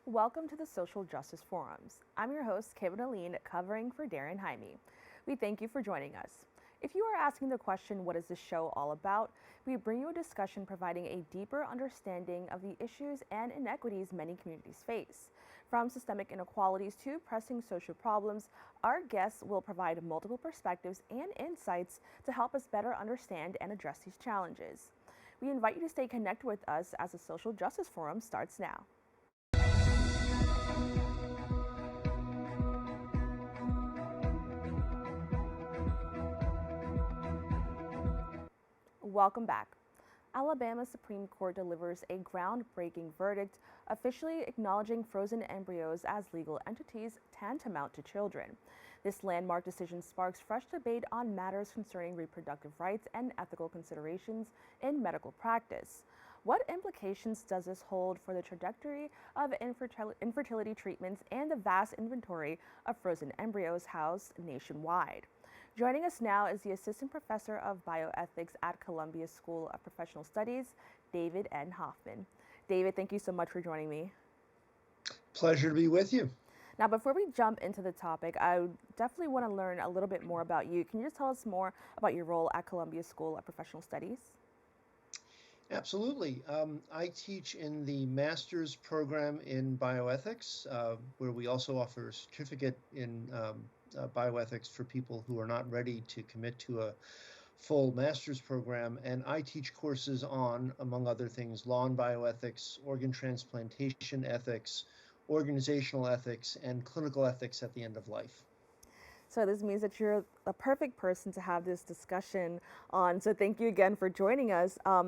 Welcome to the Social Justice Forums. I'm your host, Kibin Alleyne, covering for Darren Jaime. We thank you for joining us. If you are asking the question, what is this show all about? We bring you a discussion providing a deeper understanding of the issues and inequities many communities face. From systemic inequalities to pressing social problems, our guests will provide multiple perspectives and insights to help us better understand and address these challenges. We invite you to stay connected with us as the Social Justice Forum starts now. Welcome back. Alabama Supreme Court delivers a groundbreaking verdict officially acknowledging frozen embryos as legal entities tantamount to children. This landmark decision sparks fresh debate on matters concerning reproductive rights and ethical considerations in medical practice. What implications does this hold for the trajectory of infertility treatments and the vast inventory of frozen embryos housed nationwide? Joining us now is the Assistant Professor of Bioethics at Columbia School of Professional Studies, David N. Hoffman. David, thank you so much for joining me. Pleasure to be with you. Now, before we jump into the topic, I definitely want to learn a little bit more about you. Can you just tell us more about your role at Columbia School of Professional Studies? Absolutely. I teach in the master's program in bioethics, where we also offer a certificate in bioethics for people who are not ready to commit to a full master's program. And I teach courses on, among other things, law and bioethics, organ transplantation ethics, organizational ethics, and clinical ethics at the end of life. So this means that you're a perfect person to have this discussion on. So thank you again for joining us. I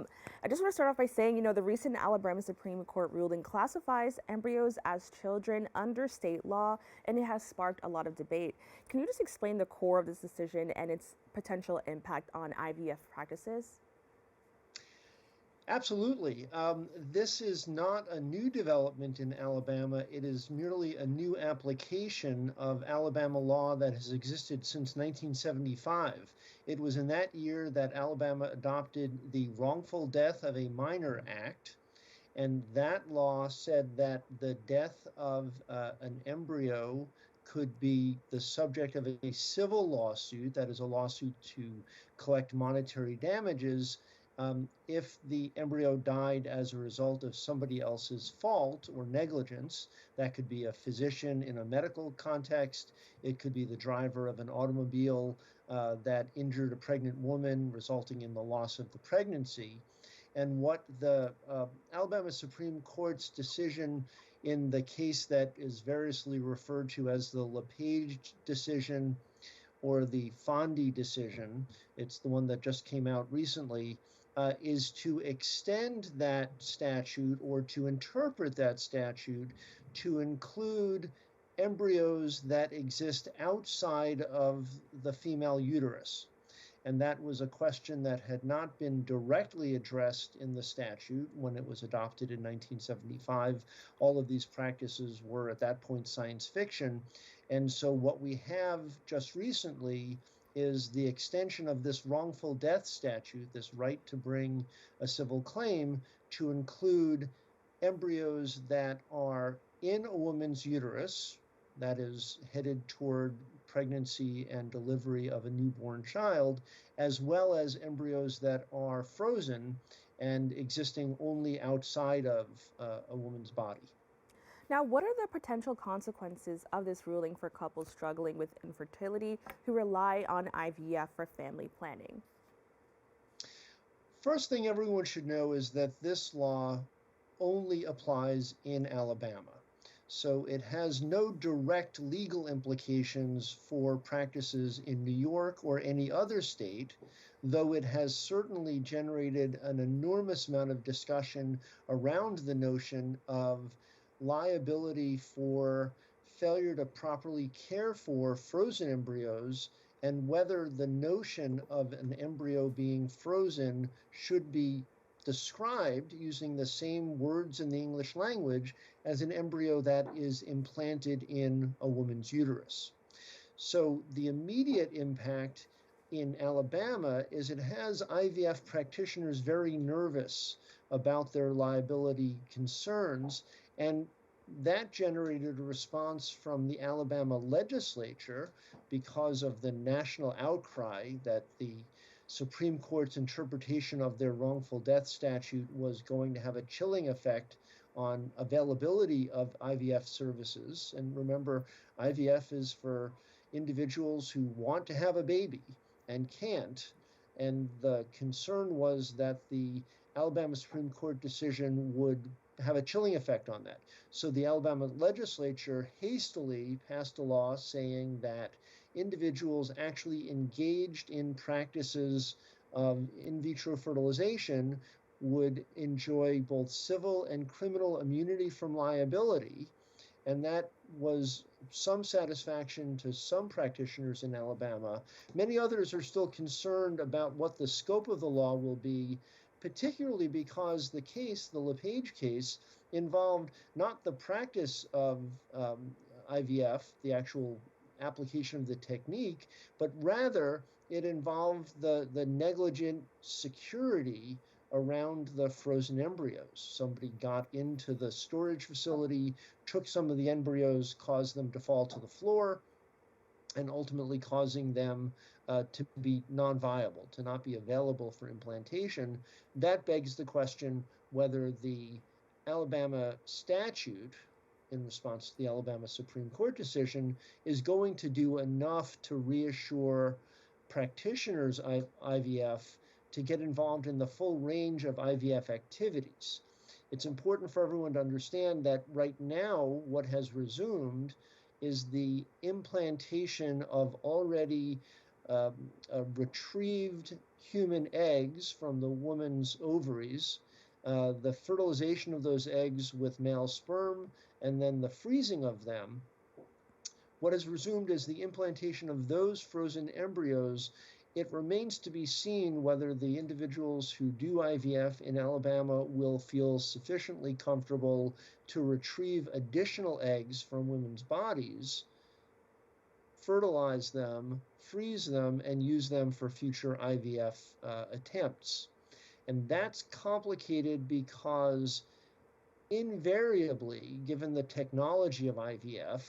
just want to start off by saying, the recent Alabama Supreme Court ruling classifies embryos as children under state law, and it has sparked a lot of debate. Can you just explain the core of this decision and its potential impact on IVF practices? Absolutely. This is not a new development in Alabama. It is merely a new application of Alabama law that has existed since 1975. It was in that year that Alabama adopted the Wrongful Death of a Minor Act, and that law said that the death of an embryo could be the subject of a civil lawsuit, that is a lawsuit to collect monetary damages, if the embryo died as a result of somebody else's fault or negligence. That could be a physician in a medical context. It could be the driver of an automobile that injured a pregnant woman, resulting in the loss of the pregnancy. And what the Alabama Supreme Court's decision in the case that is variously referred to as the LePage decision or the Fondy decision, it's the one that just came out recently, is to extend that statute or to interpret that statute to include embryos that exist outside of the female uterus. And that was a question that had not been directly addressed in the statute when it was adopted in 1975. All of these practices were at that point science fiction. And so what we have just recently is the extension of this wrongful death statute, this right to bring a civil claim, to include embryos that are in a woman's uterus, that is headed toward pregnancy and delivery of a newborn child, as well as embryos that are frozen and existing only outside of a woman's body. Now, what are the potential consequences of this ruling for couples struggling with infertility who rely on IVF for family planning? First thing everyone should know is that this law only applies in Alabama. So it has no direct legal implications for practices in New York or any other state, though it has certainly generated an enormous amount of discussion around the notion of liability for failure to properly care for frozen embryos and whether the notion of an embryo being frozen should be described using the same words in the English language as an embryo that is implanted in a woman's uterus. So the immediate impact in Alabama is it has IVF practitioners very nervous about their liability concerns, and that generated a response from the Alabama legislature because of the national outcry that the Supreme Court's interpretation of their wrongful death statute was going to have a chilling effect on availability of IVF services. And remember, IVF is for individuals who want to have a baby and can't. And the concern was that the Alabama Supreme Court decision would have a chilling effect on that. So the Alabama legislature hastily passed a law saying that individuals actually engaged in practices of in vitro fertilization would enjoy both civil and criminal immunity from liability. And that was some satisfaction to some practitioners in Alabama. Many others are still concerned about what the scope of the law will be, particularly because the case, the LePage case, involved not the practice of IVF, the actual application of the technique, but rather it involved the negligent security around the frozen embryos. Somebody got into the storage facility, took some of the embryos, caused them to fall to the floor, and ultimately causing them to be non-viable, to not be available for implantation. That begs the question whether the Alabama statute, in response to the Alabama Supreme Court decision, is going to do enough to reassure practitioners of IVF to get involved in the full range of IVF activities. It's important for everyone to understand that right now, what has resumed is the implantation of already retrieved human eggs from the woman's ovaries, the fertilization of those eggs with male sperm, and then the freezing of them. What has resumed is the implantation of those frozen embryos. It remains to be seen whether the individuals who do IVF in Alabama will feel sufficiently comfortable to retrieve additional eggs from women's bodies, fertilize them, freeze them, and use them for future IVF attempts. And that's complicated because invariably, given the technology of IVF,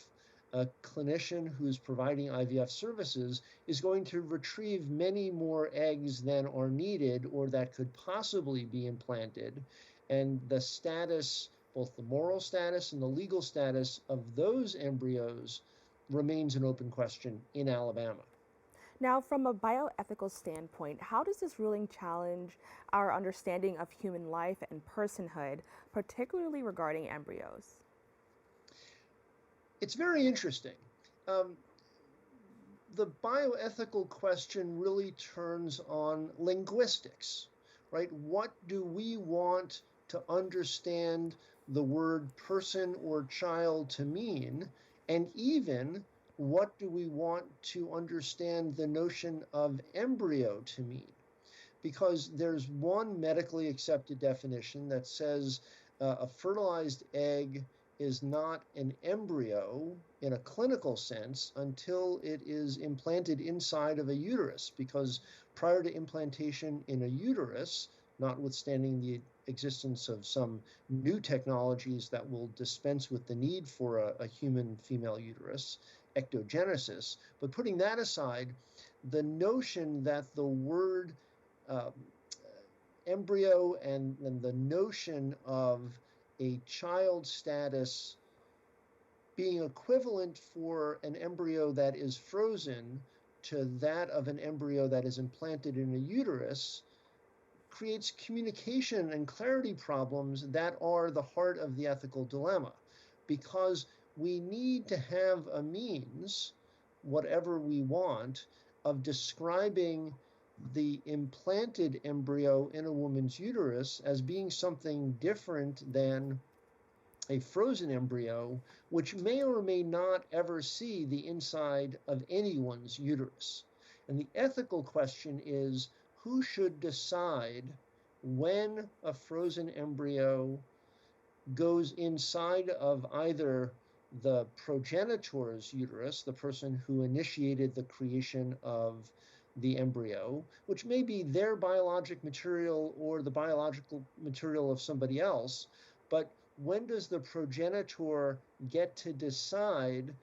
a clinician who's providing IVF services is going to retrieve many more eggs than are needed or that could possibly be implanted. And the status, both the moral status and the legal status of those embryos remains an open question in Alabama. Now, from a bioethical standpoint, how does this ruling challenge our understanding of human life and personhood, particularly regarding embryos? It's very interesting. The bioethical question really turns on linguistics, right? What do we want to understand the word person or child to mean? And even what do we want to understand the notion of embryo to mean? Because there's one medically accepted definition that says a fertilized egg is not an embryo in a clinical sense until it is implanted inside of a uterus, because prior to implantation in a uterus, notwithstanding the existence of some new technologies that will dispense with the need for a human female uterus, ectogenesis, but putting that aside, the notion that the word embryo and the notion of a child status being equivalent for an embryo that is frozen to that of an embryo that is implanted in a uterus creates communication and clarity problems that are the heart of the ethical dilemma, because we need to have a means, whatever we want, of describing the implanted embryo in a woman's uterus as being something different than a frozen embryo, which may or may not ever see the inside of anyone's uterus. And the ethical question is, who should decide when a frozen embryo goes inside of either the progenitor's uterus, the person who initiated the creation of the embryo, which may be their biologic material or the biological material of somebody else, but when does the progenitor get to decide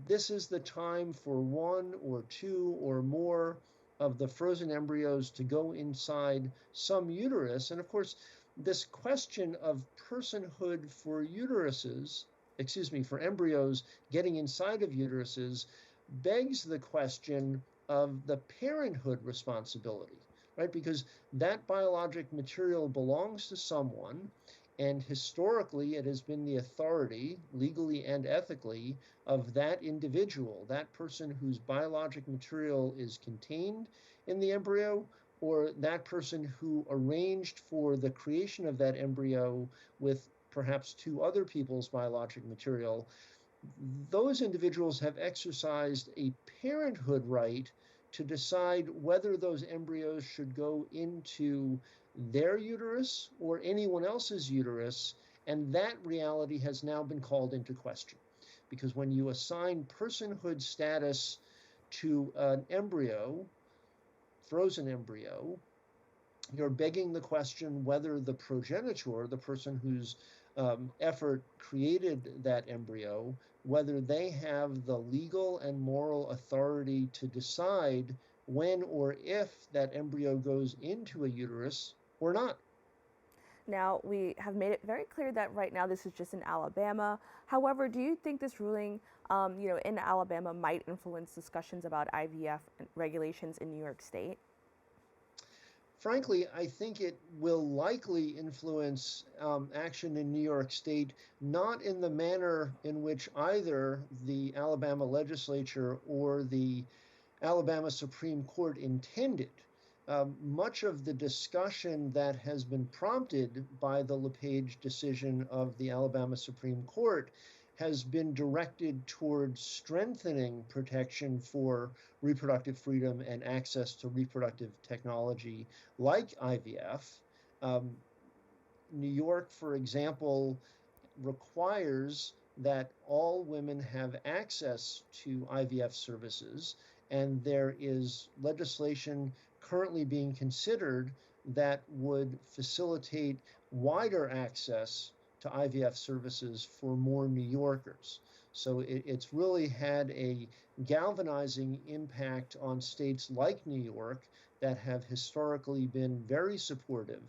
this is the time for one or two or more of the frozen embryos to go inside some uterus? And of course, this question of personhood for for embryos getting inside of uteruses begs the question of the parenthood responsibility, right? Because that biologic material belongs to someone, and historically it has been the authority, legally and ethically, of that individual, that person whose biologic material is contained in the embryo, or that person who arranged for the creation of that embryo with perhaps two other people's biologic material. Those individuals have exercised a parenthood right to decide whether those embryos should go into their uterus or anyone else's uterus, and that reality has now been called into question. Because when you assign personhood status to an embryo, frozen embryo, you're begging the question whether the progenitor, the person whose effort created that embryo, whether they have the legal and moral authority to decide when or if that embryo goes into a uterus or not. Now, we have made it very clear that right now this is just in Alabama. However, do you think this ruling, in Alabama might influence discussions about IVF regulations in New York State? Frankly, I think it will likely influence action in New York State, not in the manner in which either the Alabama legislature or the Alabama Supreme Court intended. Much of the discussion that has been prompted by the LePage decision of the Alabama Supreme Court has been directed towards strengthening protection for reproductive freedom and access to reproductive technology like IVF. New York, for example, requires that all women have access to IVF services, and there is legislation currently being considered that would facilitate wider access to IVF services for more New Yorkers. So it's really had a galvanizing impact on states like New York that have historically been very supportive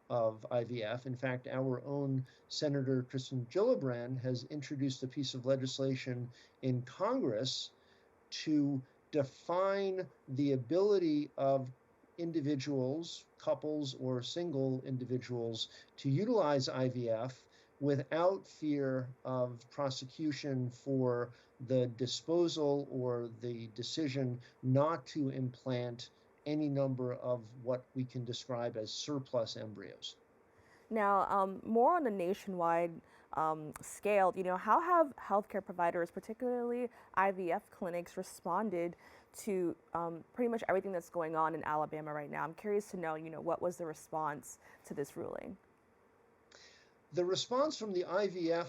of IVF. In fact, our own Senator Kristen Gillibrand has introduced a piece of legislation in Congress to define the ability of individuals, couples, or single individuals to utilize IVF without fear of prosecution for the disposal or the decision not to implant any number of what we can describe as surplus embryos. Now, more on a nationwide scale, how have healthcare providers, particularly IVF clinics, responded to pretty much everything that's going on in Alabama right now? I'm curious to know, what was the response to this ruling? The response from the IVF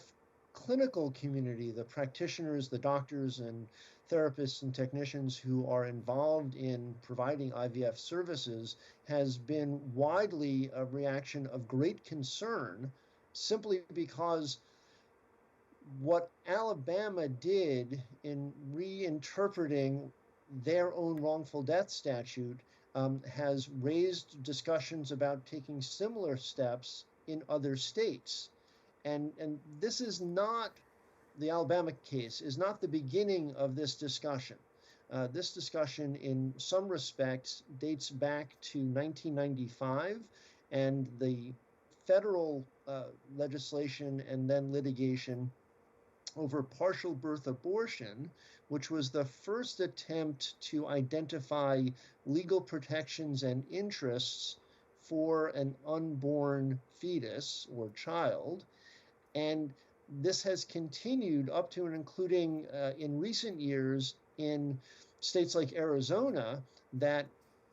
clinical community, the practitioners, the doctors and therapists and technicians who are involved in providing IVF services, has been widely a reaction of great concern, simply because what Alabama did in reinterpreting their own wrongful death statute has raised discussions about taking similar steps in other states. And this is not, the Alabama case is not the beginning of this discussion. This discussion, in some respects, dates back to 1995, and the federal legislation and then litigation over partial birth abortion, which was the first attempt to identify legal protections and interests for an unborn fetus or child. And this has continued up to and including in recent years in states like Arizona that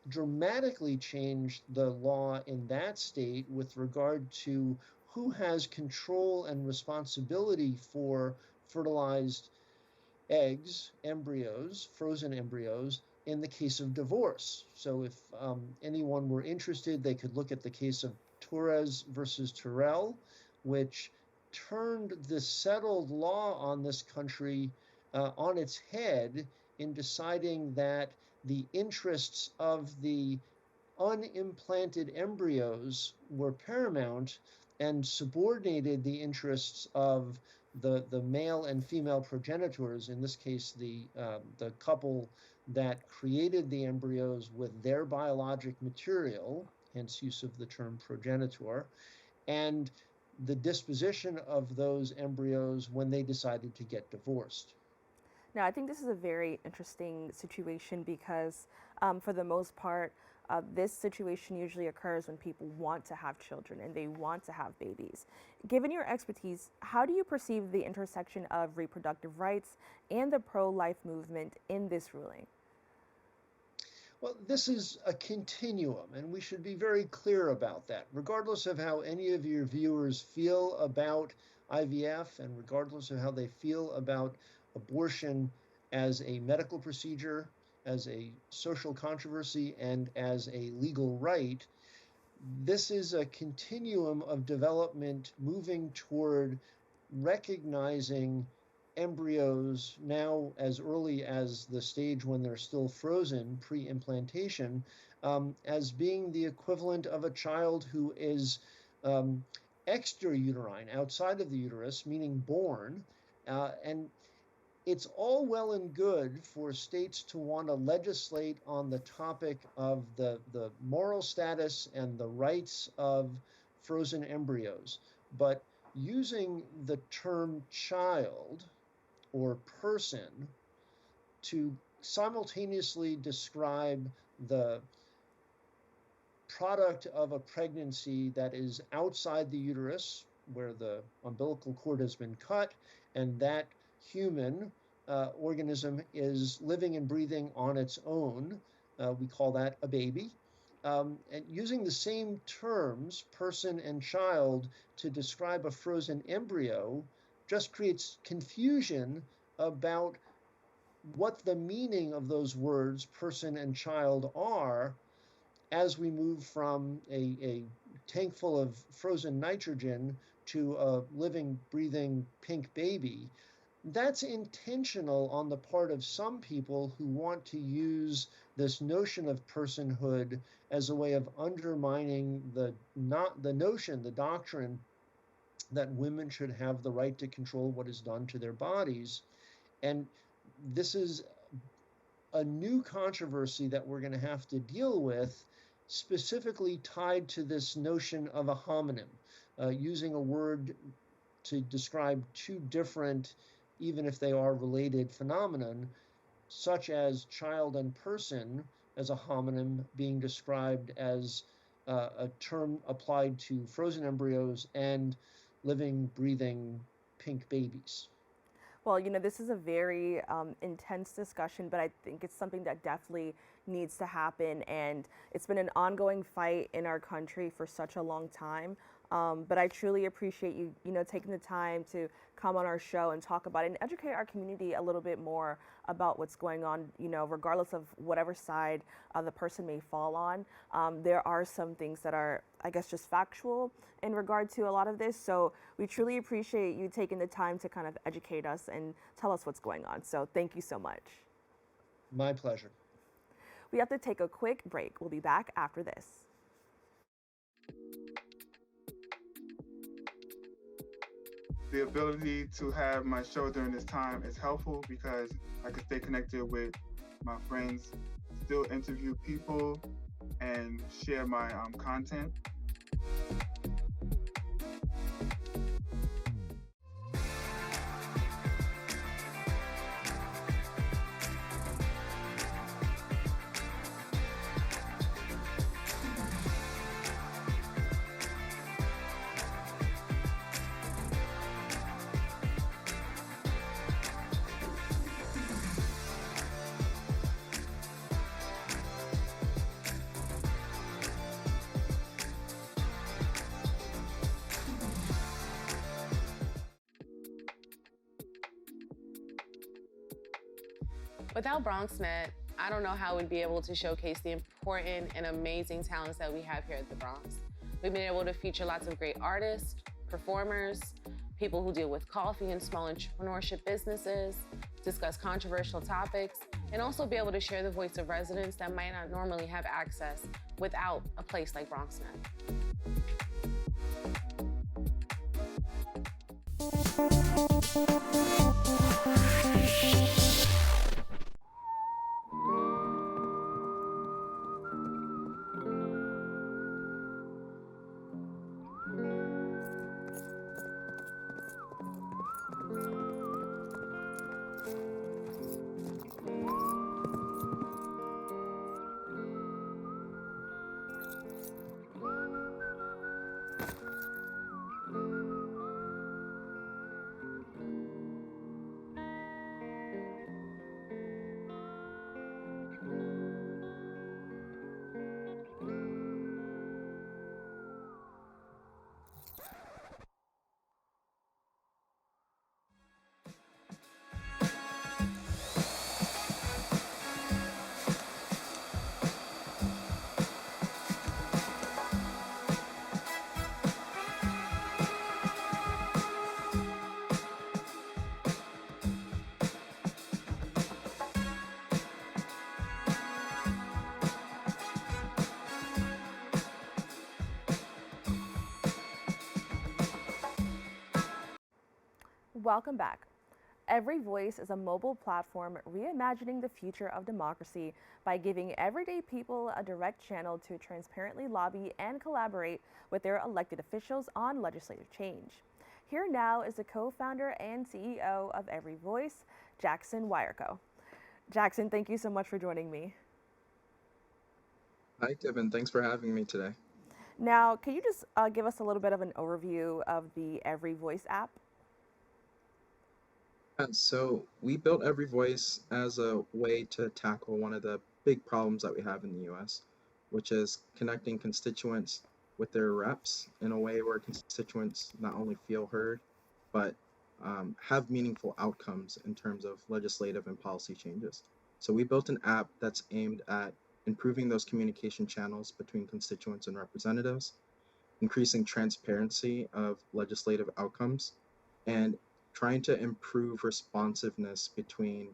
dramatically changed the law in that state with regard to who has control and responsibility for fertilized eggs, embryos, frozen embryos, in the case of divorce. So if anyone were interested, they could look at the case of Torres versus Terrell, which turned the settled law on this country on its head in deciding that the interests of the unimplanted embryos were paramount and subordinated the interests of the male and female progenitors, in this case, the couple that created the embryos with their biologic material, hence use of the term progenitor, and the disposition of those embryos when they decided to get divorced. Now, I think this is a very interesting situation because, for the most part, this situation usually occurs when people want to have children and they want to have babies. Given your expertise, how do you perceive the intersection of reproductive rights and the pro-life movement in this ruling? Well, this is a continuum, and we should be very clear about that. Regardless of how any of your viewers feel about IVF, and regardless of how they feel about abortion as a medical procedure, as a social controversy, and as a legal right, this is a continuum of development moving toward recognizing embryos now as early as the stage when they're still frozen, pre-implantation, as being the equivalent of a child who is extrauterine, outside of the uterus, meaning born. And it's all well and good for states to want to legislate on the topic of the moral status and the rights of frozen embryos. But using the term child or person to simultaneously describe the product of a pregnancy that is outside the uterus, where the umbilical cord has been cut, and that human organism is living and breathing on its own. We call that a baby. And using the same terms, person and child, to describe a frozen embryo just creates confusion about what the meaning of those words, person and child, are as we move from a tank full of frozen nitrogen to a living, breathing pink baby. That's intentional on the part of some people who want to use this notion of personhood as a way of undermining the notion, the doctrine that women should have the right to control what is done to their bodies. And this is a new controversy that we're going to have to deal with, specifically tied to this notion of a homonym, using a word to describe two different, even if they are related, phenomenon, such as child and person as a homonym being described as a term applied to frozen embryos and living, breathing pink babies. Well, this is a very intense discussion, but I think it's something that definitely needs to happen. And it's been an ongoing fight in our country for such a long time. But I truly appreciate you, taking the time to come on our show and talk about it and educate our community a little bit more about what's going on, regardless of whatever side the person may fall on. There are some things that are, I guess, just factual in regard to a lot of this. So we truly appreciate you taking the time to kind of educate us and tell us what's going on. So thank you so much. My pleasure. We have to take a quick break. We'll be back after this. The ability to have my show during this time is helpful because I can stay connected with my friends, still interview people, and share my content. Without BronxNet, I don't know how we'd be able to showcase the important and amazing talents that we have here at the Bronx. We've been able to feature lots of great artists, performers, people who deal with coffee and small entrepreneurship businesses, discuss controversial topics, and also be able to share the voice of residents that might not normally have access without a place like BronxNet. Welcome back. Every Voice is a mobile platform reimagining the future of democracy by giving everyday people a direct channel to transparently lobby and collaborate with their elected officials on legislative change. Here now is the co-founder and CEO of Every Voice, Jackson Wirekoh. Jackson, thank you so much for joining me. Hi, Kibin. Thanks for having me today. Now, can you just give us a little bit of an overview of the Every Voice app? So we built Every Voice as a way to tackle one of the big problems that we have in the US, which is connecting constituents with their reps in a way where constituents not only feel heard, but have meaningful outcomes in terms of legislative and policy changes. So we built an app that's aimed at improving those communication channels between constituents and representatives, increasing transparency of legislative outcomes, and trying to improve responsiveness between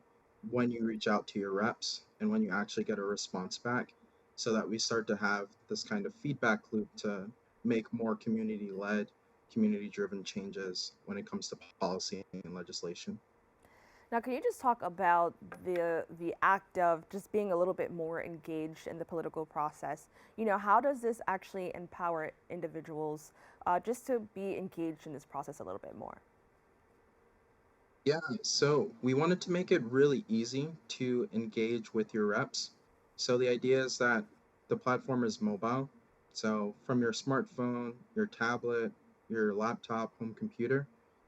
when you reach out to your reps and when you actually get a response back, so that we start to have this kind of feedback loop to make more community-led, community-driven changes when it comes to policy and legislation. Now, can you just talk about the act of just being a little bit more engaged in the political process? You know, how does this actually empower individuals just to be engaged in this process a little bit more? Yeah, so we wanted to make it really easy to engage with your reps. So the idea is that the platform is mobile. So from your smartphone, your tablet, your laptop, home computer,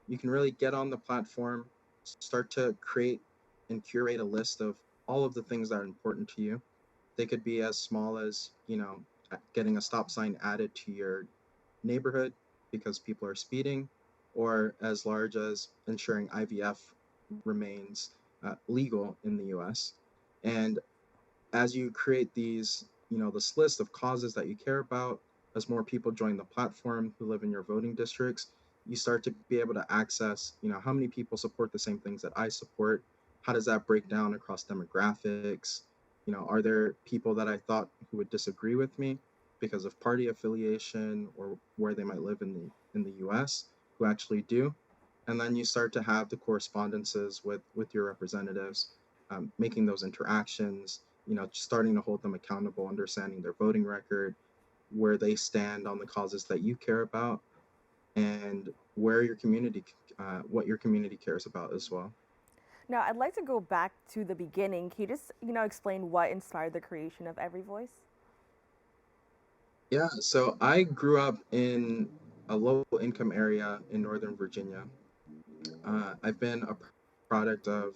you can really get on the platform, start to create and curate a list of all of the things that are important to you. They could be as small as, getting a stop sign added to your neighborhood because people are speeding, or as large as ensuring IVF remains legal in the US. And as you create these, this list of causes that you care about, as more people join the platform who live in your voting districts, you start to be able to access, how many people support the same things that I support? How does that break down across demographics? Are there people that I thought who would disagree with me because of party affiliation or where they might live in the US who actually do? And then you start to have the correspondences with your representatives, making those interactions, starting to hold them accountable, understanding their voting record, where they stand on the causes that you care about, and where your community, what your community cares about as well. Now, I'd like to go back to the beginning. Can you just, explain what inspired the creation of Every Voice? Yeah, so I grew up in a low income area in Northern Virginia. I've been a product of,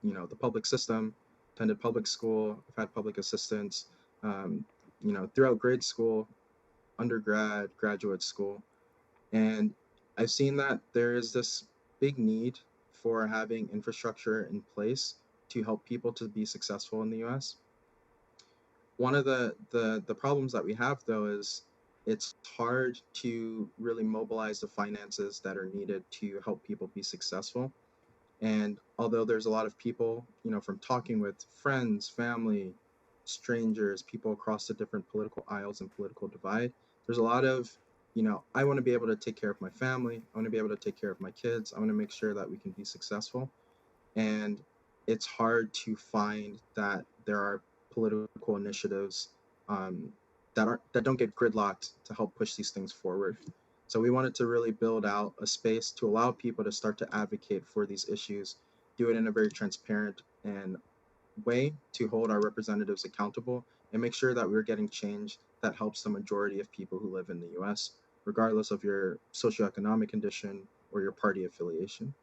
the public system, attended public school, I've had public assistance, throughout grade school, undergrad, graduate school. And I've seen that there is this big need for having infrastructure in place to help people to be successful in the US. One of the problems that we have, though, is it's hard to really mobilize the finances that are needed to help people be successful. And although there's a lot of people, from talking with friends, family, strangers, people across the different political aisles and political divide, there's a lot of, I want to be able to take care of my family. I want to be able to take care of my kids. I want to make sure that we can be successful. And it's hard to find that there are political initiatives um, that don't get gridlocked to help push these things forward. So we wanted to really build out a space to allow people to start to advocate for these issues, do it in a very transparent and way to hold our representatives accountable and make sure that we're getting change that helps the majority of people who live in the US, regardless of your socioeconomic condition or your party affiliation.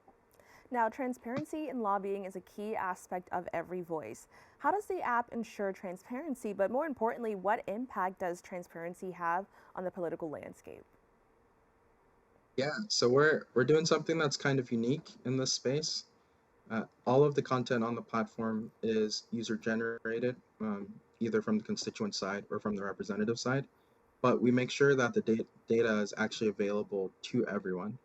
Now, transparency in lobbying is a key aspect of Every Voice. How does the app ensure transparency, but more importantly, what impact does transparency have on the political landscape? Yeah, so we're doing something that's kind of unique in this space. All of the content on the platform is user generated, either from the constituent side or from the representative side. But we make sure that the data is actually available to everyone.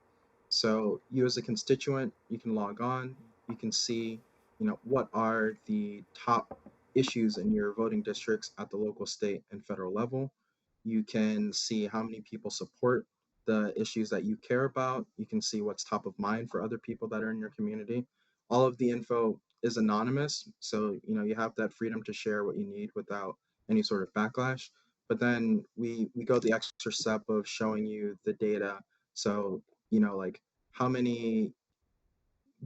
So you as a constituent, you can log on, you can see, what are the top issues in your voting districts at the local, state, and federal level. You can see how many people support the issues that you care about. You can see what's top of mind for other people that are in your community. All of the info is anonymous, so you have that freedom to share what you need without any sort of backlash. But then we go the extra step of showing you the data. So like how many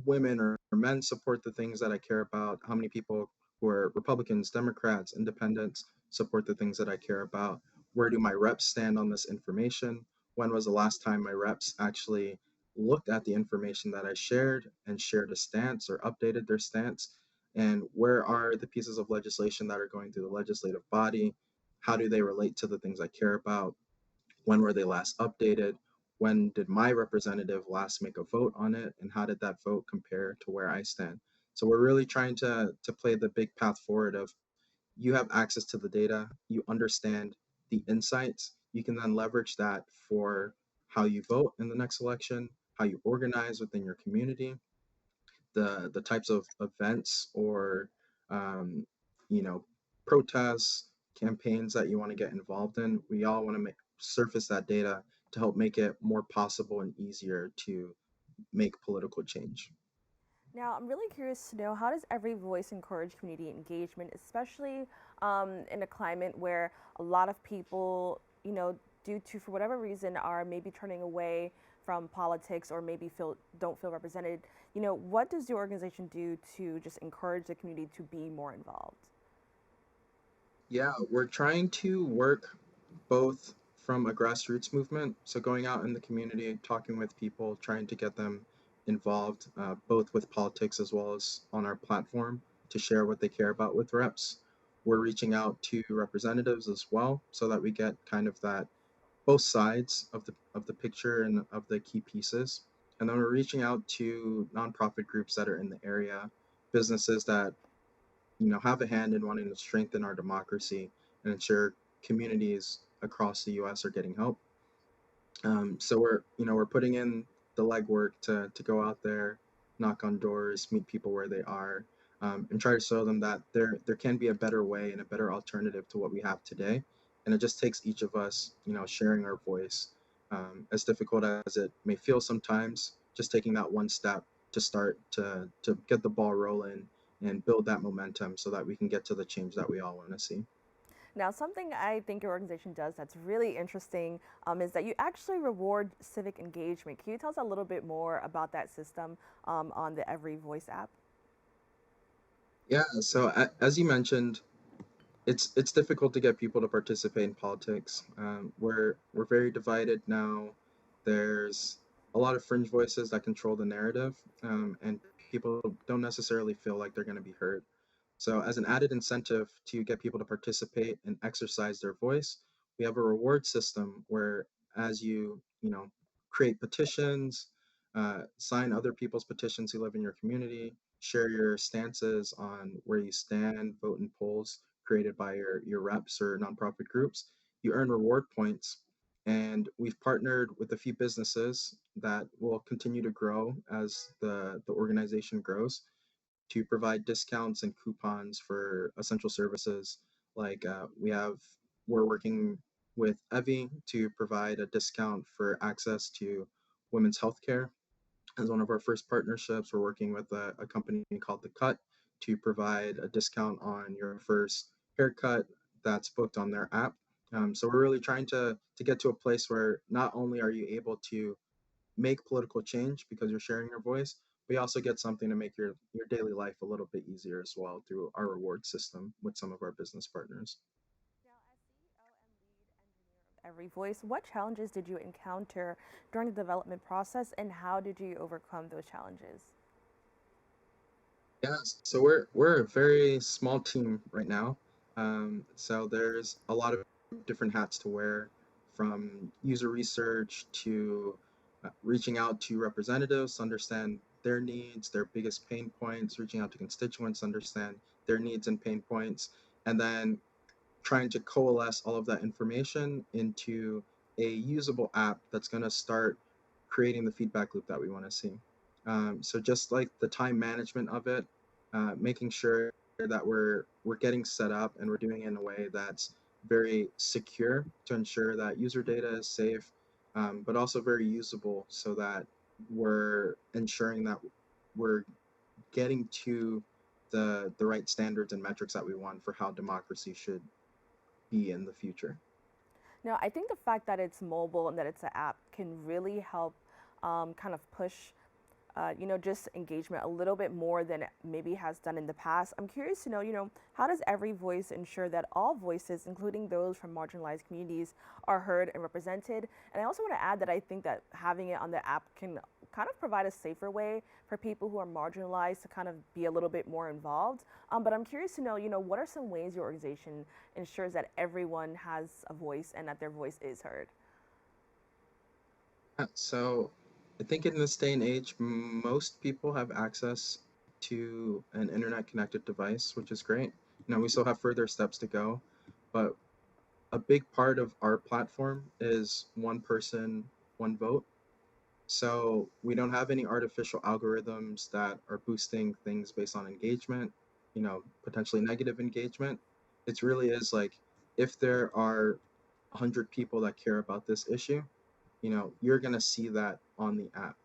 women or men support the things that I care about, how many people who are Republicans, Democrats, independents support the things that I care about, where do my reps stand on this information, when was the last time my reps actually looked at the information that I shared and shared a stance or updated their stance, and where are the pieces of legislation that are going through the legislative body, how do they relate to the things I care about, when were they last updated, when did my representative last make a vote on it, and how did that vote compare to where I stand. So we're really trying to play the big path forward of, you have access to the data, you understand the insights, you can then leverage that for how you vote in the next election, how you organize within your community, the types of events or um, you know protests, campaigns that you want to get involved in. We all want to surface that data to help make it more possible and easier to make political change. Now, I'm really curious to know, how does Every Voice encourage community engagement, especially in a climate where a lot of people, due to, for whatever reason, are maybe turning away from politics or maybe don't feel represented. What does your organization do to just encourage the community to be more involved? Yeah, we're trying to work both from a grassroots movement, so going out in the community, talking with people, trying to get them involved, both with politics as well as on our platform to share what they care about with reps. We're reaching out to representatives as well, so that we get kind of that both sides of the picture and of the key pieces. And then we're reaching out to nonprofit groups that are in the area, businesses that have a hand in wanting to strengthen our democracy and ensure communities across the U.S. are getting help. So we're putting in the legwork to go out there, knock on doors, meet people where they are, and try to show them that there can be a better way and a better alternative to what we have today. And it just takes each of us, sharing our voice, as difficult as it may feel sometimes, just taking that one step to start to get the ball rolling and build that momentum so that we can get to the change that we all want to see. Now, something I think your organization does that's really interesting is that you actually reward civic engagement. Can you tell us a little bit more about that system on the Every Voice app? Yeah, so as you mentioned, it's difficult to get people to participate in politics. We're very divided now. There's a lot of fringe voices that control the narrative, and people don't necessarily feel like they're going to be heard. So, as an added incentive to get people to participate and exercise their voice, we have a reward system where, as you create petitions, sign other people's petitions who live in your community, share your stances on where you stand, vote in polls created by your reps or nonprofit groups, you earn reward points. And we've partnered with a few businesses that will continue to grow as the organization grows to provide discounts and coupons for essential services. Like we're working with Evie to provide a discount for access to women's healthcare as one of our first partnerships. We're working with a company called The Cut to provide a discount on your first haircut that's booked on their app. So we're really trying to get to a place where not only are you able to make political change because you're sharing your voice, but you also get something to make your daily life a little bit easier as well through our reward system with some of our business partners. Now, as CEO and lead engineer of Every Voice, what challenges did you encounter during the development process and how did you overcome those challenges? Yeah, so we're a very small team right now. So there's a lot of different hats to wear, from user research to reaching out to representatives to understand their needs, their biggest pain points, reaching out to constituents, understand their needs and pain points, and then trying to coalesce all of that information into a usable app that's going to start creating the feedback loop that we want to see. So just like the time management of it, making sure that we're getting set up and we're doing it in a way that's very secure to ensure that user data is safe, but also very usable so that we're ensuring that we're getting to the right standards and metrics that we want for how democracy should be in the future. Now, I think the fact that it's mobile and that it's an app can really help kind of push, just engagement a little bit more than it maybe has done in the past. I'm curious to know, how does Every Voice ensure that all voices, including those from marginalized communities, are heard and represented? And I also want to add that I think that having it on the app can kind of provide a safer way for people who are marginalized to kind of be a little bit more involved. But I'm curious to know, what are some ways your organization ensures that everyone has a voice and that their voice is heard? So I think in this day and age, most people have access to an internet connected device, which is great. We still have further steps to go, but a big part of our platform is one person, one vote. So we don't have any artificial algorithms that are boosting things based on engagement, potentially negative engagement. It really is like, if there are 100 people that care about this issue, you're going to see that on the app.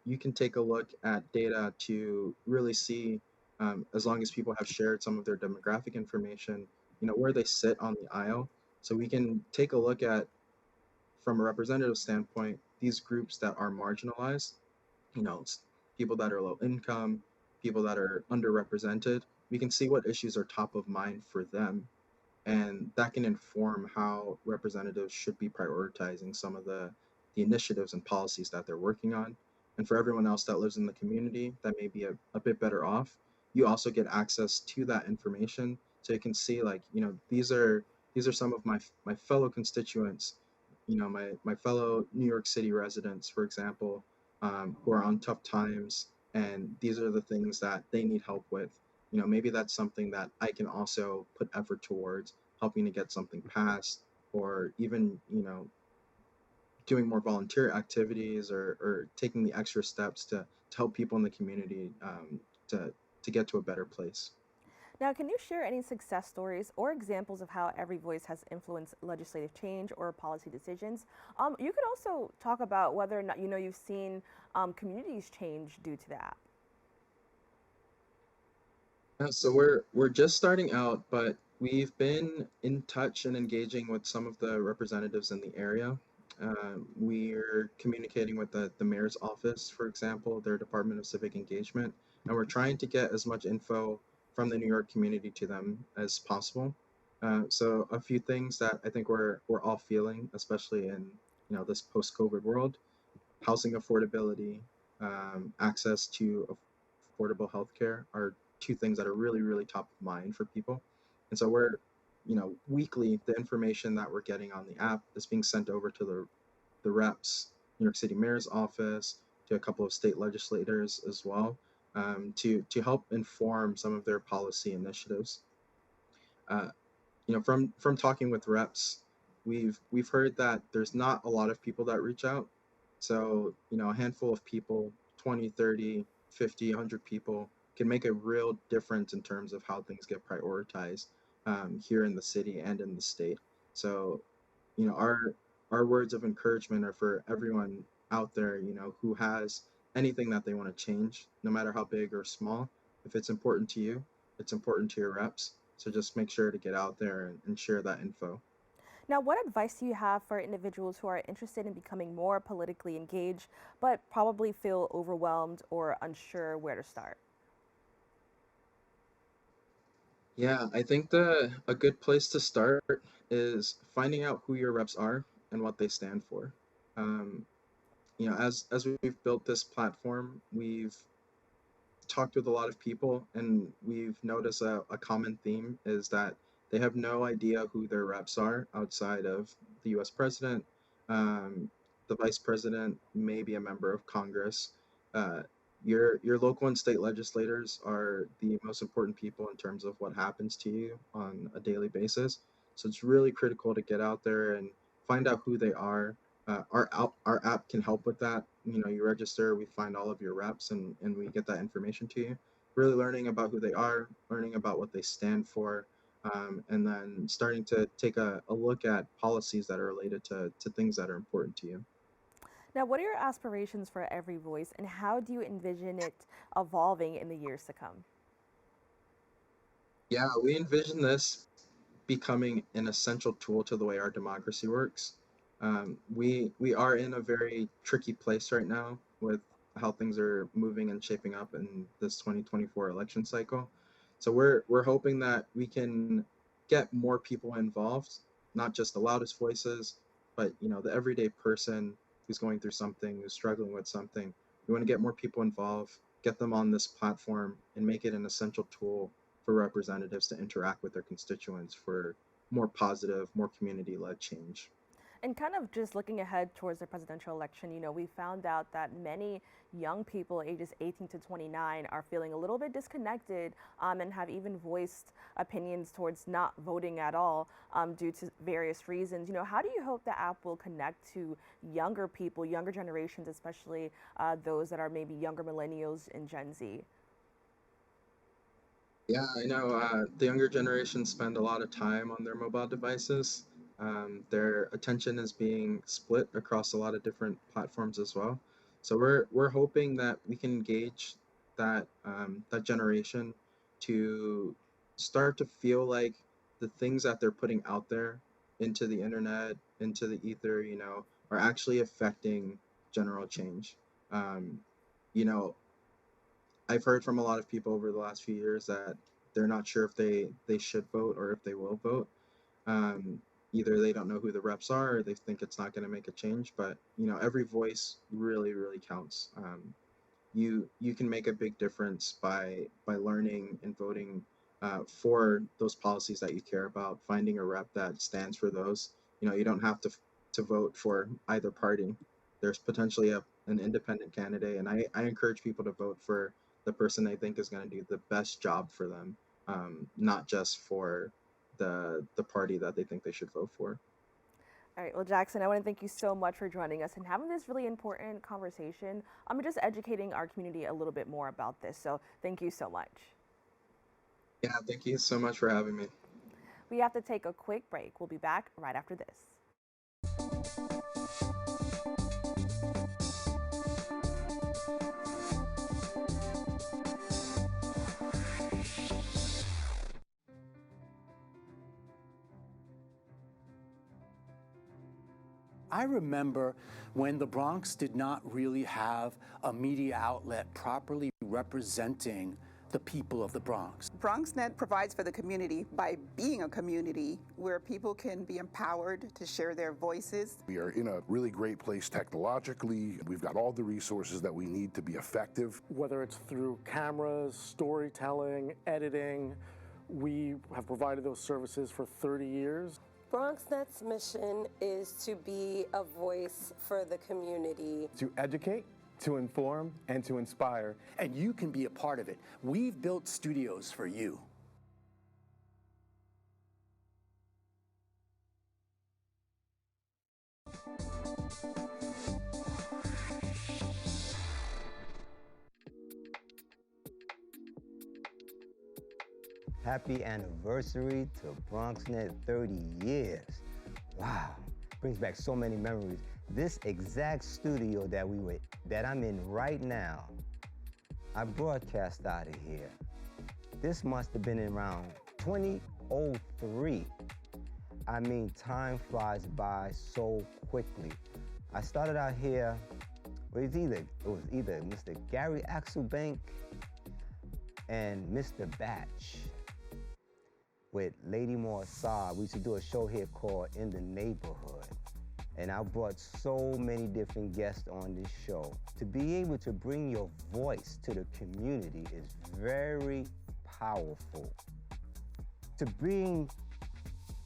You can take a look at data to really see, as long as people have shared some of their demographic information, where they sit on the aisle. So we can take a look at, from a representative standpoint, these groups that are marginalized, people that are low income, people that are underrepresented. We can see what issues are top of mind for them, and that can inform how representatives should be prioritizing some of the initiatives and policies that they're working on. And for everyone else that lives in the community that may be a bit better off, you also get access to that information, so you can see, like, these are some of my fellow constituents, my fellow New York City residents, for example, who are on tough times, and these are the things that they need help with. Maybe that's something that I can also put effort towards helping to get something passed, or even, doing more volunteer activities, or taking the extra steps to help people in the community, to get to a better place. Now, can you share any success stories or examples of how Every Voice has influenced legislative change or policy decisions? You could also talk about whether or not you've seen communities change due to that. So we're just starting out, but we've been in touch and engaging with some of the representatives in the area. We're communicating with the mayor's office, for example, their Department of Civic Engagement, and we're trying to get as much info from the New York community to them as possible. So a few things that I think we're all feeling, especially in this post-COVID world: housing affordability, access to affordable healthcare are two things that are really, really top of mind for people. And so weekly, the information that we're getting on the app is being sent over to the reps, New York City Mayor's office, to a couple of state legislators as well, to help inform some of their policy initiatives. From talking with reps, we've heard that there's not a lot of people that reach out. So, a handful of people, 20, 30, 50, 100 people can make a real difference in terms of how things get prioritized here in the city and in the state. So, our words of encouragement are for everyone out there, who has anything that they want to change, no matter how big or small. If it's important to you, it's important to your reps. So just make sure to get out there and share that info. Now, what advice do you have for individuals who are interested in becoming more politically engaged, but probably feel overwhelmed or unsure where to start? Yeah, I think a good place to start is finding out who your reps are and what they stand for. Um, as we've built this platform, we've talked with a lot of people, and we've noticed a common theme is that they have no idea who their reps are outside of the US president, um, the vice president, maybe a member of Congress. Uh, your local and state legislators are the most important people in terms of what happens to you on a daily basis. So it's really critical to get out there and find out who they are. Our app can help with that. You register, we find all of your reps, and we get that information to you. Really learning about who they are, learning about what they stand for, and then starting to take a look at policies that are related to things that are important to you. Now, what are your aspirations for Every Voice, and how do you envision it evolving in the years to come? Yeah, we envision this becoming an essential tool to the way our democracy works. We are in a very tricky place right now with how things are moving and shaping up in this 2024 election cycle. So we're hoping that we can get more people involved, not just the loudest voices, but the everyday person who's going through something, who's struggling with something. We want to get more people involved, get them on this platform, and make it an essential tool for representatives to interact with their constituents for more positive, more community-led change. And kind of just looking ahead towards the presidential election, we found out that many young people ages 18 to 29 are feeling a little bit disconnected and have even voiced opinions towards not voting at all due to various reasons. How do you hope the app will connect to younger people, younger generations, especially those that are maybe younger millennials and Gen Z? Yeah, I know the younger generation spend a lot of time on their mobile devices. Their attention is being split across a lot of different platforms as well. So we're hoping that we can engage that generation to start to feel like the things that they're putting out there into the internet, into the ether, are actually affecting general change. Um, you know, I've heard from a lot of people over the last few years that they're not sure if they should vote or if they will vote. Either they don't know who the reps are or they think it's not going to make a change. But every voice really, really counts. You can make a big difference by learning and voting for those policies that you care about. Finding a rep that stands for those. You don't have to vote for either party. There's potentially an independent candidate, and I encourage people to vote for the person they think is going to do the best job for them, not just for the party that they think they should vote for. All right, well, Jackson, I want to thank you so much for joining us and having this really important conversation. I'm just educating our community a little bit more about this. So thank you so much. Yeah, thank you so much for having me. We have to take a quick break. We'll be back right after this. I remember when the Bronx did not really have a media outlet properly representing the people of the Bronx. BronxNet provides for the community by being a community where people can be empowered to share their voices. We are in a really great place technologically. We've got all the resources that we need to be effective. Whether it's through cameras, storytelling, editing, we have provided those services for 30 years. BronxNet's mission is to be a voice for the community. To educate, to inform, and to inspire. And you can be a part of it. We've built studios for you. Happy anniversary to BronxNet, 30 years. Wow, brings back so many memories. This exact studio that I'm in right now, I broadcast out of here. This must have been around 2003. I mean, time flies by so quickly. I started out here, it was either Mr. Gary Axelbank and Mr. Batch with Lady Morsar. We used to do a show here called In the Neighborhood. And I brought so many different guests on this show. To be able to bring your voice to the community is very powerful. To bring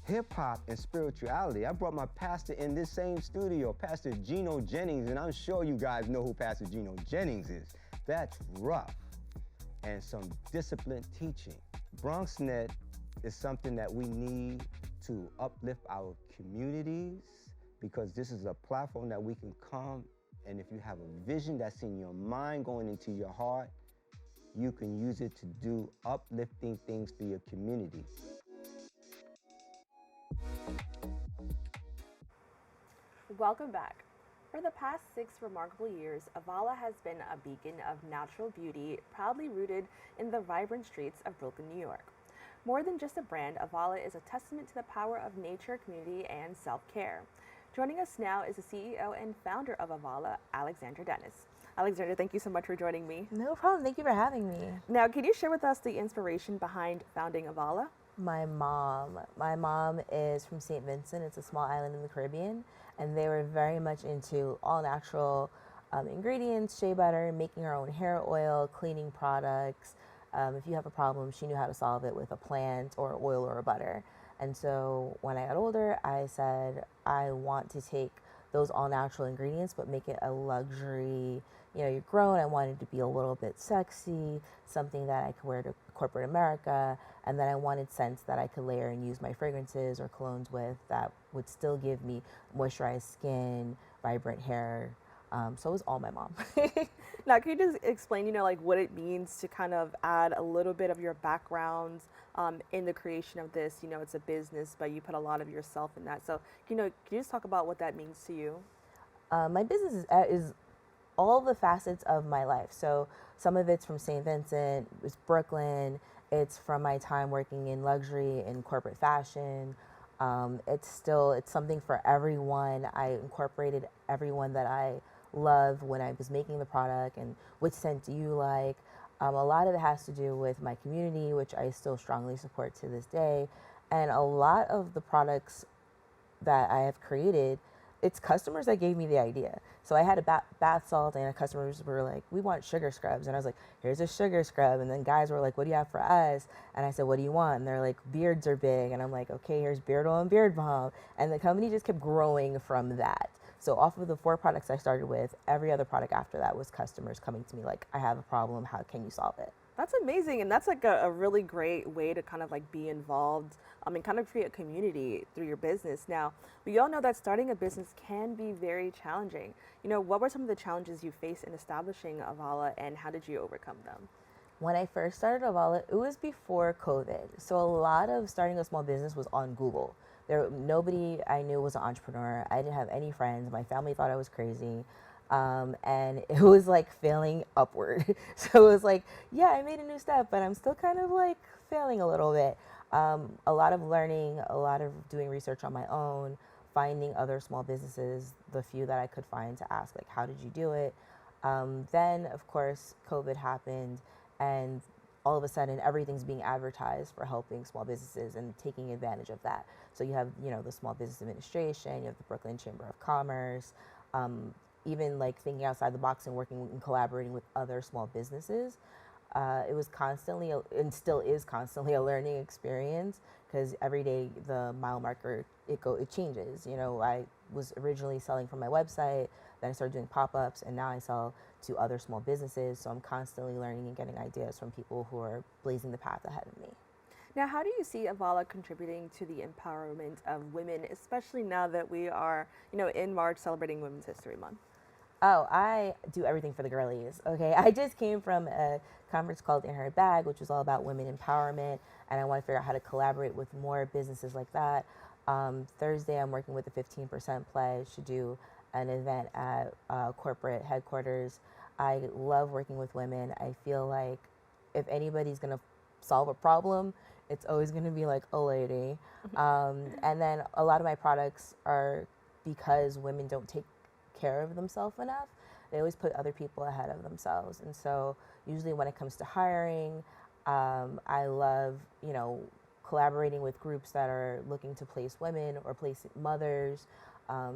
hip hop and spirituality, I brought my pastor in this same studio, Pastor Gino Jennings, and I'm sure you guys know who Pastor Gino Jennings is. That's rough. And some disciplined teaching. BronxNet is something that we need to uplift our communities, because this is a platform that we can come, and if you have a vision that's in your mind going into your heart, you can use it to do uplifting things for your community. Welcome back. For the past 6 remarkable years, Avalah has been a beacon of natural beauty, proudly rooted in the vibrant streets of Brooklyn, New York. More than just a brand, Avalah is a testament to the power of nature, community, and self-care. Joining us now is the CEO and founder of Avalah, Alexzandra Denis. Alexzandra, thank you so much for joining me. No problem. Thank you for having me. Now, can you share with us the inspiration behind founding Avalah? My mom is from St. Vincent. It's a small island in the Caribbean, and they were very much into all natural ingredients, shea butter, making her own hair oil, cleaning products. If you have a problem, she knew how to solve it with a plant or oil or a butter. And so when I got older, I said, I want to take those all natural ingredients, but make it a luxury. You know, you're grown. I wanted to be a little bit sexy, something that I could wear to corporate America. And then I wanted scents that I could layer and use my fragrances or colognes with that would still give me moisturized skin, vibrant hair. So it was all my mom. Now, can you just explain, like what it means to kind of add a little bit of your background in the creation of this? It's a business, but you put a lot of yourself in that. So, can you just talk about what that means to you? My business is all the facets of my life. So some of it's from St. Vincent, it's Brooklyn. It's from my time working in luxury and corporate fashion. It's something for everyone. I incorporated everyone that I love when I was making the product, and which scent do you like? A lot of it has to do with my community, which I still strongly support to this day. And a lot of the products that I have created, it's customers that gave me the idea. So I had a bath salt, and customers were like, we want sugar scrubs. And I was like, here's a sugar scrub. And then guys were like, what do you have for us? And I said, what do you want? And they're like, beards are big. And I'm like, okay, here's beard oil and beard balm. And the company just kept growing from that. So off of the 4 products I started with, every other product after that was customers coming to me like, I have a problem, how can you solve it? That's amazing, and that's like a really great way to kind of like be involved and kind of create a community through your business. Now, we all know that starting a business can be very challenging. What were some of the challenges you faced in establishing Avalah, and how did you overcome them? When I first started Avalah, it was before COVID. So a lot of starting a small business was on Google. Nobody I knew was an entrepreneur. I didn't have any friends. My family thought I was crazy. And it was like failing upward. So it was like, yeah, I made a new step, but I'm still kind of like failing a little bit. A lot of learning, a lot of doing research on my own, finding other small businesses, the few that I could find to ask, like, how did you do it? Then, of course, COVID happened, and all of a sudden everything's being advertised for helping small businesses and taking advantage of that. So you have, the Small Business Administration, you have the Brooklyn Chamber of Commerce, even like thinking outside the box and working and collaborating with other small businesses. It was constantly, and still is constantly, a learning experience, because every day the mile marker, it changes. I was originally selling from my website, then I started doing pop-ups, and now I sell to other small businesses. So I'm constantly learning and getting ideas from people who are blazing the path ahead of me. Now, how do you see Avalah contributing to the empowerment of women, especially now that we are, in March celebrating Women's History Month? Oh, I do everything for the girlies. Okay, I just came from a conference called In Her Bag, which was all about women empowerment, and I want to figure out how to collaborate with more businesses like that. Thursday, I'm working with the 15% Pledge to do an event at corporate headquarters. I love working with women. I feel like if anybody's gonna solve a problem, it's always going to be like a lady. And then a lot of my products are because women don't take care of themselves enough. They always put other people ahead of themselves. And so usually when it comes to hiring, I love, collaborating with groups that are looking to place women or place mothers,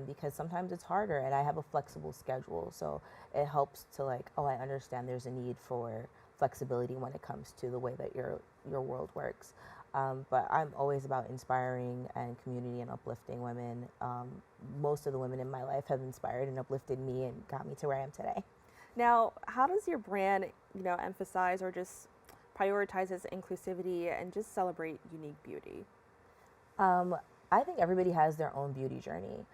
because sometimes it's harder and I have a flexible schedule. So it helps to I understand there's a need for flexibility when it comes to the way that your world works. But I'm always about inspiring and community and uplifting women. Most of the women in my life have inspired and uplifted me and got me to where I am today. Now, how does your brand, emphasize or just prioritizes inclusivity and just celebrate unique beauty? I think everybody has their own beauty journey.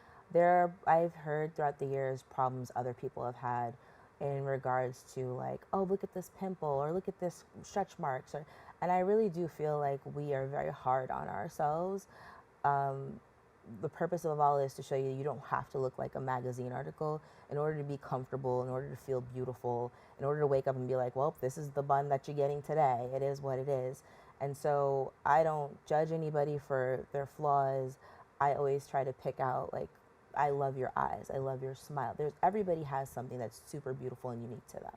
I've heard throughout the years problems other people have had in regards to oh, look at this pimple or look at this stretch marks. And I really do feel like we are very hard on ourselves. The purpose of Avalah is to show you don't have to look like a magazine article in order to be comfortable, in order to feel beautiful, in order to wake up and be like, well, this is the bun that you're getting today. It is what it is. And so I don't judge anybody for their flaws. I always try to pick out I love your eyes. I love your smile. Everybody has something that's super beautiful and unique to them.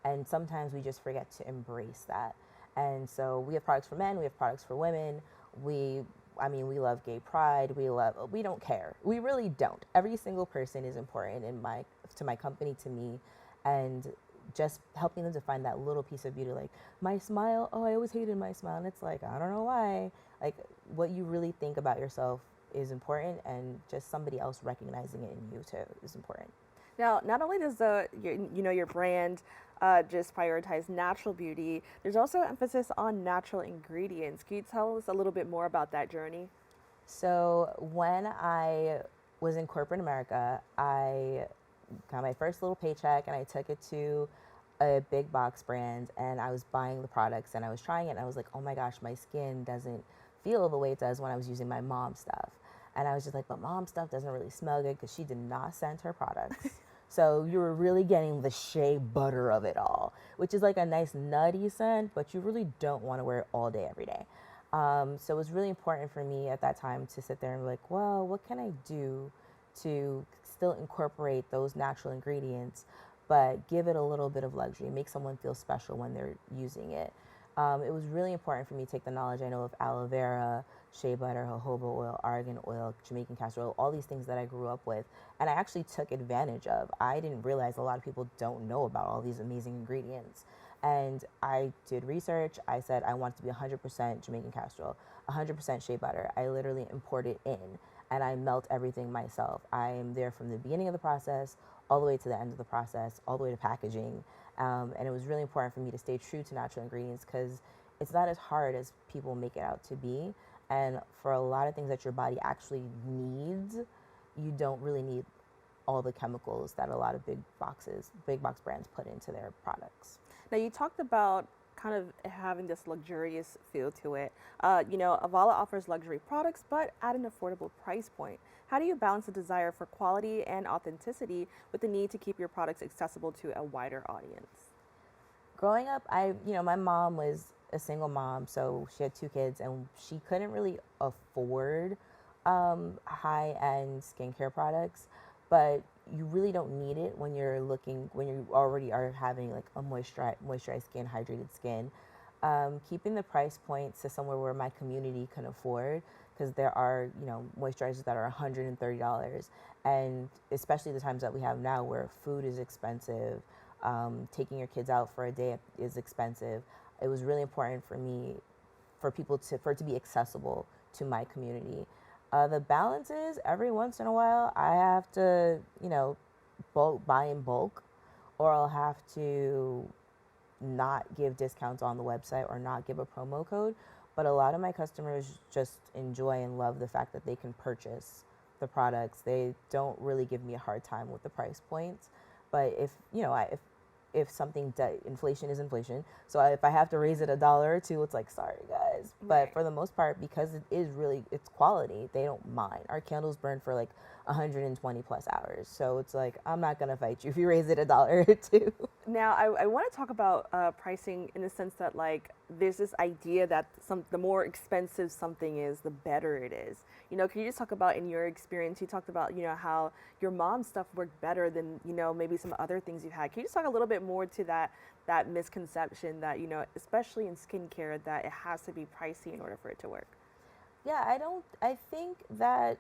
And sometimes we just forget to embrace that. And so we have products for men, we have products for women. We love gay pride. We don't care. We really don't. Every single person is important to my company, to me, and just helping them to find that little piece of beauty, my smile. Oh, I always hated my smile. And it's I don't know why. What you really think about yourself is important, and just somebody else recognizing it in you too is important. Now, not only does your brand just prioritize natural beauty, there's also emphasis on natural ingredients. Can you tell us a little bit more about that journey? So when I was in corporate America, I got my first little paycheck and I took it to a big box brand, and I was buying the products and I was trying it, and I was like, oh my gosh, my skin doesn't feel the way it does when I was using my mom's stuff. And I was just like, but mom's stuff doesn't really smell good, because she did not scent her products. So you were really getting the shea butter of it all, which is a nice nutty scent, but you really don't want to wear it all day, every day. So it was really important for me at that time to sit there and be like, well, what can I do to still incorporate those natural ingredients, but give it a little bit of luxury, make someone feel special when they're using it. It was really important for me to take the knowledge I know of aloe vera, shea butter, jojoba oil, argan oil, Jamaican castor oil, all these things that I grew up with, and I actually took advantage of. I didn't realize a lot of people don't know about all these amazing ingredients. And I did research. I said I want it to be 100% Jamaican castor oil, 100% shea butter. I literally import it in, and I melt everything myself. I am there from the beginning of the process all the way to the end of the process, all the way to packaging. And it was really important for me to stay true to natural ingredients, because it's not as hard as people make it out to be. And for a lot of things that your body actually needs, you don't really need all the chemicals that a lot of big box brands put into their products. Now, you talked about kind of having this luxurious feel to it. Avalah offers luxury products, but at an affordable price point. How do you balance the desire for quality and authenticity with the need to keep your products accessible to a wider audience? Growing up, my mom was a single mom, so she had 2 kids, and she couldn't really afford high-end skincare products, but you really don't need it when you already are having a moisturized skin, hydrated skin. Keeping the price points to somewhere where my community can afford, because there are moisturizers that are $130, and especially the times that we have now where food is expensive, taking your kids out for a day is expensive. It was really important for me for it to be accessible to my community. The balance is, every once in a while I have to buy in bulk, or I'll have to not give discounts on the website or not give a promo code. but a lot of my customers just enjoy and love the fact that they can purchase the products. They don't really give me a hard time with the price points. But if, you know, if something, inflation is inflation. So if I have to raise it $1 or $2, it's like, sorry guys. But for the most part, because it is really, it's quality, they don't mind. Our candles burn for like 120 plus hours. So it's like, I'm not gonna fight you if you raise it $1 or $2. Now, I want to talk about pricing in the sense that, like, there's this idea that the more expensive something is, the better it is. You know, can you just talk about, in your experience, you talked about, you know, how your mom's stuff worked better than, you know, maybe some other things you've had. Can you just talk a little bit more to that misconception that, you know, especially in skincare, that it has to be pricey in order for it to work? Yeah, I think that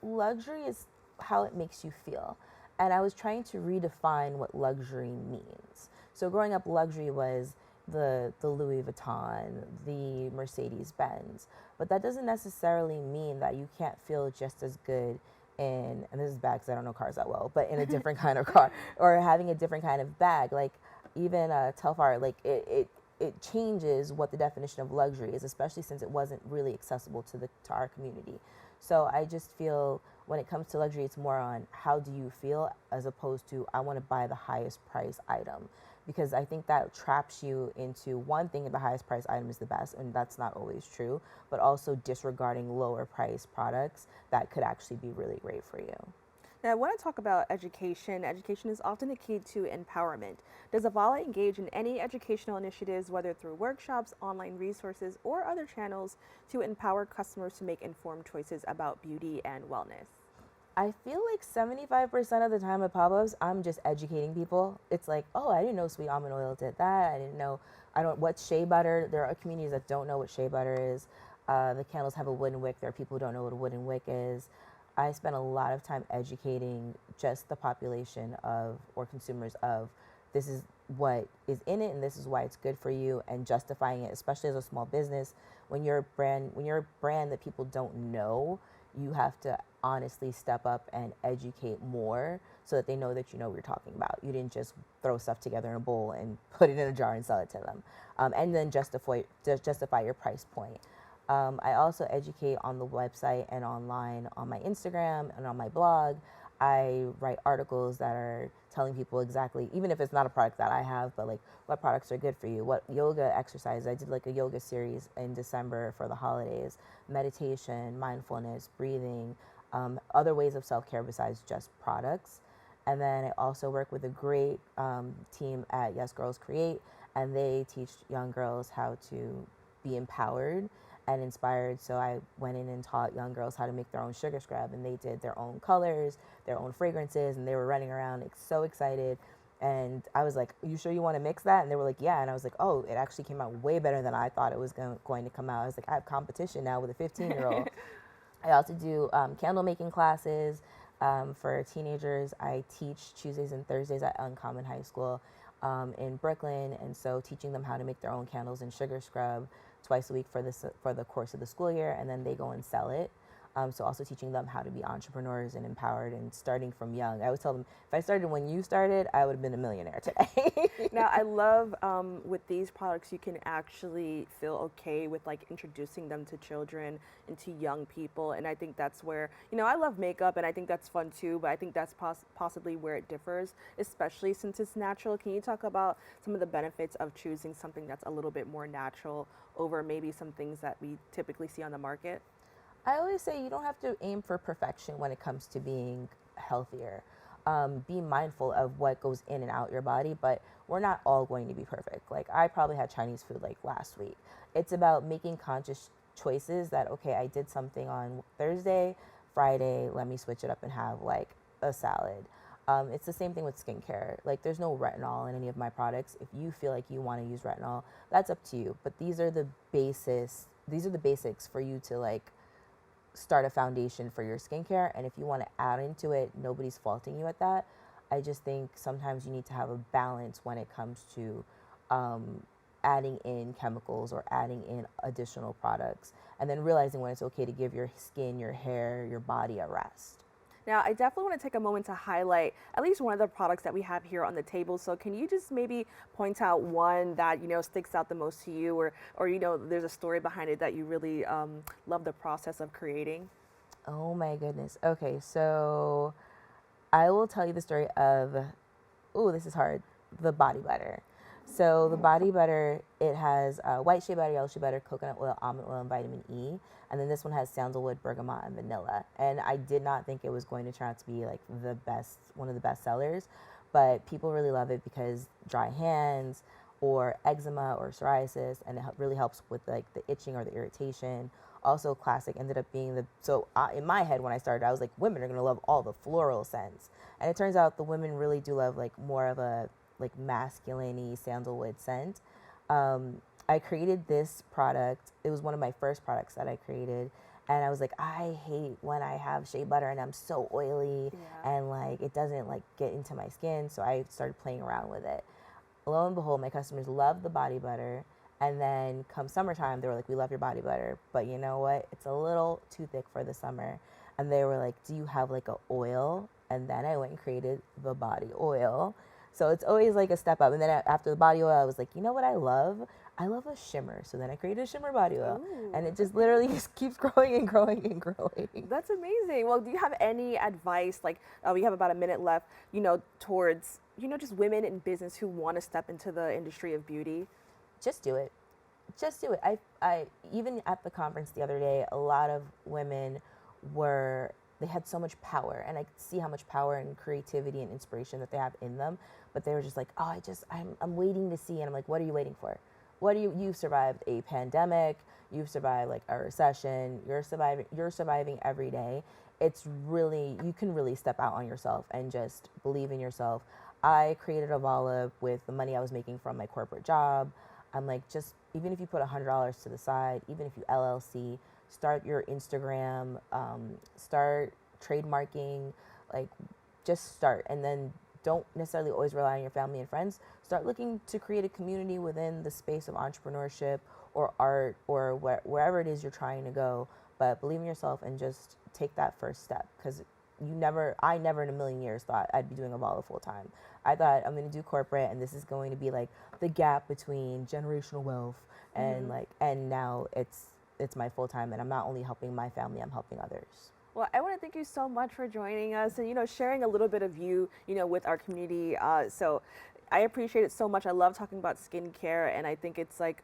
luxury is how it makes you feel. And I was trying to redefine what luxury means. So growing up, luxury was the Louis Vuitton, the Mercedes Benz. But that doesn't necessarily mean that you can't feel just as good in, and this is bad because I don't know cars that well, but in a different kind of car, or having a different kind of bag. Like even Telfar, like it changes what the definition of luxury is, especially since it wasn't really accessible to our community. So I just feel when it comes to luxury, it's more on how do you feel as opposed to I want to buy the highest price item. Because I think that traps you into one thing, the highest price item is the best, and that's not always true, but also disregarding lower price products that could actually be really great for you. Now, I want to talk about education. Education is often the key to empowerment. Does Avalah engage in any educational initiatives, whether through workshops, online resources, or other channels, to empower customers to make informed choices about beauty and wellness? I feel like 75% of the time at pop-ups, I'm just educating people. It's like, oh, I didn't know sweet almond oil did that. I didn't know, what's shea butter. There are communities that don't know what shea butter is. The candles have a wooden wick. There are people who don't know what a wooden wick is. I spend a lot of time educating just the population or consumers of this is what is in it and this is why it's good for you, and justifying it, especially as a small business. When you're a brand that people don't know, you have to honestly step up and educate more so that they know that you know what you're talking about. You didn't just throw stuff together in a bowl and put it in a jar and sell it to them. And then justify your price point. I also educate on the website and online on my Instagram and on my blog. I write articles that are telling people exactly, even if it's not a product that I have, but like what products are good for you, what yoga exercises. I did like a yoga series in December for the holidays, meditation, mindfulness, breathing, other ways of self-care besides just products. And then I also work with a great team at Yes Girls Create, and they teach young girls how to be empowered and inspired. So I went in and taught young girls how to make their own sugar scrub, and they did their own colors, their own fragrances, and they were running around so excited. And I was like, you sure you want to mix that? And they were like, yeah. And I was like, oh, it actually came out way better than I thought it was going to come out. I was like, I have competition now with a 15-year-old. I also do candle making classes for teenagers. I teach Tuesdays and Thursdays at Uncommon High School in Brooklyn, and so teaching them how to make their own candles and sugar scrub twice a week for the course of the school year, and then they go and sell it. So also teaching them how to be entrepreneurs and empowered and starting from young. I always tell them, if I started when you started, I would have been a millionaire today. Now, I love with these products, you can actually feel okay with like introducing them to children and to young people. And I think that's where, you know, I love makeup and I think that's fun too, but I think that's possibly where it differs, especially since it's natural. Can you talk about some of the benefits of choosing something that's a little bit more natural over maybe some things that we typically see on the market? I always say you don't have to aim for perfection when it comes to being healthier. Be mindful of what goes in and out your body, but we're not all going to be perfect. Like I probably had Chinese food like last week. It's about making conscious choices that, okay, I did something on Thursday, Friday, let me switch it up and have like a salad. It's the same thing with skincare. Like there's no retinol in any of my products. If you feel like you want to use retinol, that's up to you. But these are the basics for you to like start a foundation for your skincare. And if you want to add into it, nobody's faulting you at that. I just think sometimes you need to have a balance when it comes to adding in chemicals or adding in additional products, and then realizing when it's okay to give your skin, your hair, your body a rest. Now, I definitely want to take a moment to highlight at least one of the products that we have here on the table. So can you just maybe point out one that, sticks out the most to you, or there's a story behind it that you really love the process of creating? Oh my goodness. Okay, so I will tell you the story of, this is hard, the body butter. So the body butter, it has white shea butter, yellow shea butter, coconut oil, almond oil, and vitamin E. And then this one has sandalwood, bergamot, and vanilla. And I did not think it was going to turn out to be like one of the best sellers, but people really love it because dry hands or eczema or psoriasis, and it really helps with like the itching or the irritation. Also, classic ended up being in my head when I started, I was like, women are gonna love all the floral scents. And it turns out the women really do love like more of a like masculine-y sandalwood scent. I created this product. It was one of my first products that I created. And I was like, I hate when I have shea butter and I'm so oily and like it doesn't like get into my skin. So I started playing around with it. Lo and behold, my customers love the body butter. And then come summertime, they were like, we love your body butter, but you know what? It's a little too thick for the summer. And they were like, do you have like an oil? And then I went and created the body oil. So it's always like a step up. And then after the body oil, I was like, you know what I love? I love a shimmer. So then I created a shimmer body oil. Ooh. And it just literally just keeps growing and growing and growing. That's amazing. Well, do you have any advice, like we have about a minute left, towards, just women in business who want to step into the industry of beauty? Just do it. Just do it. I even at the conference the other day, a lot of women they had so much power, and I could see how much power and creativity and inspiration that they have in them, but they were just like, I'm waiting to see. And I'm like, what are you waiting for? You've survived a pandemic, you've survived like a recession, you're surviving every day. It's really, you can really step out on yourself and just believe in yourself. I created Avalah with the money I was making from my corporate job. I'm like, just even if you put $100 to the side, even if you LLC, start your Instagram, start trademarking, like just start. And then don't necessarily always rely on your family and friends. Start looking to create a community within the space of entrepreneurship or art or wherever it is you're trying to go. But believe in yourself and just take that first step, because I never in a million years thought I'd be doing Avalah full time. I thought I'm going to do corporate, and this is going to be like the gap between generational wealth and and now it's my full time, and I'm not only helping my family, I'm helping others. Well, I want to thank you so much for joining us and sharing a little bit of you with our community. So I appreciate it so much. I love talking about skincare, and I think it's like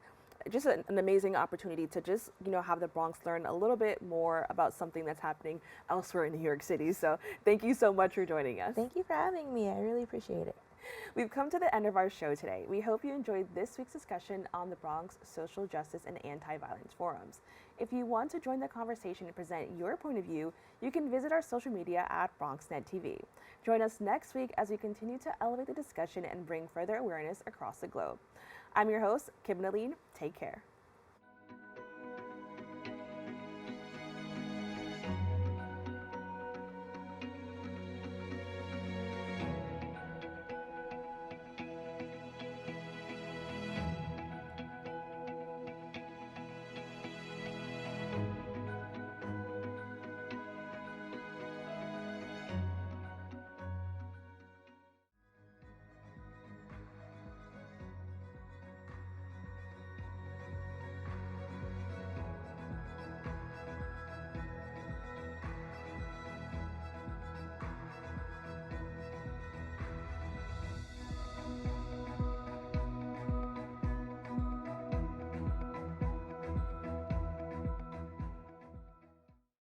just an amazing opportunity to just have the Bronx learn a little bit more about something that's happening elsewhere in New York City. So thank you so much for joining us. Thank you for having me. I really appreciate it. We've come to the end of our show today. We hope you enjoyed this week's discussion on the Bronx social justice and anti-violence forums. If you want to join the conversation and present your point of view, you can visit our social media at BronxNet TV. Join us next week as we continue to elevate the discussion and bring further awareness across the globe. I'm your host, Kibin. Take care.